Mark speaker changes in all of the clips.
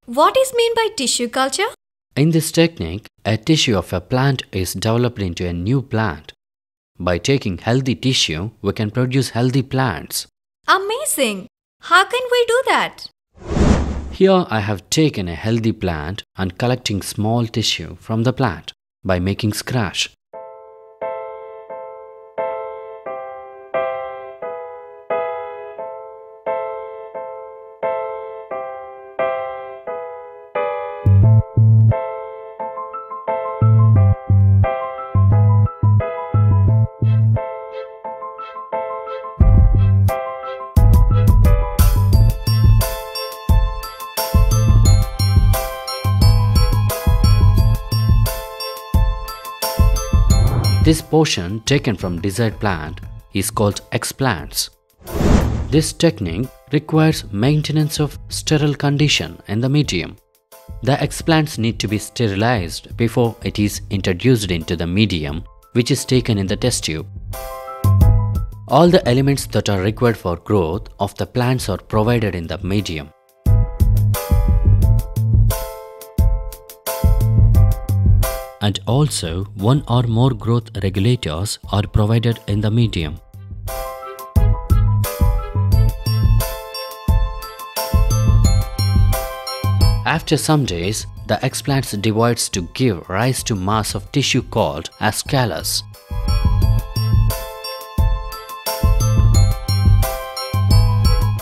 Speaker 1: What is meant by tissue culture?
Speaker 2: In this technique, a tissue of a plant is developed into a new plant. By taking healthy tissue, we can produce healthy plants.
Speaker 1: Amazing! How can we do that?
Speaker 2: Here I have taken a healthy plant and collecting small tissue from the plant by making scratch. This portion taken from desired plant is called explants. This technique requires maintenance of sterile condition in the medium. The explants need to be sterilized before it is introduced into the medium, which is taken in the test tube. All the elements that are required for growth of the plants are provided in the medium. And also, one or more growth regulators are provided in the medium. After some days, the explants divides to give rise to mass of tissue called as callus.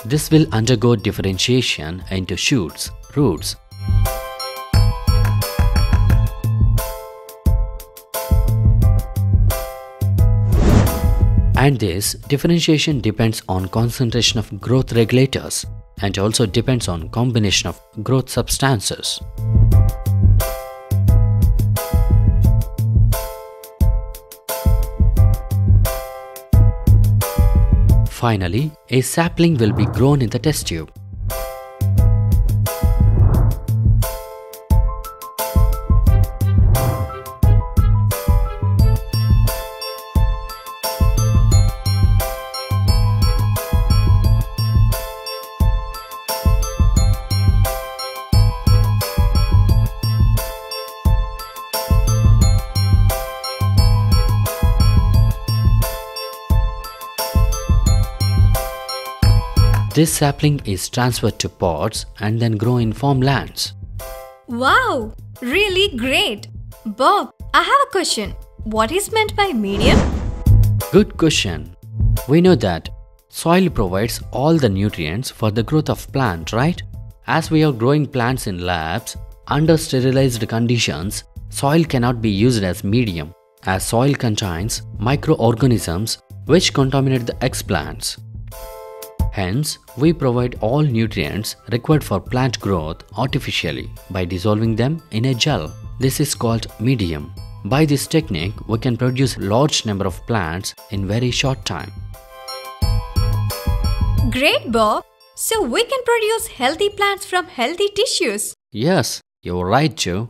Speaker 2: This will undergo differentiation into shoots, roots, and this differentiation depends on concentration of growth regulators and also depends on combination of growth substances. Finally, a sapling will be grown in the test tube. This sapling is transferred to pots and then grow in farmlands.
Speaker 1: Wow! Really great! Bob, I have a question. What is meant by medium?
Speaker 2: Good question. We know that soil provides all the nutrients for the growth of plant, right? As we are growing plants in labs, under sterilized conditions, soil cannot be used as medium, as soil contains microorganisms which contaminate the explants. Hence, we provide all nutrients required for plant growth artificially by dissolving them in a gel. This is called medium. By this technique, we can produce large number of plants in very short time.
Speaker 1: Great, Bob! So we can produce healthy plants from healthy tissues.
Speaker 2: Yes, you're right, Joe.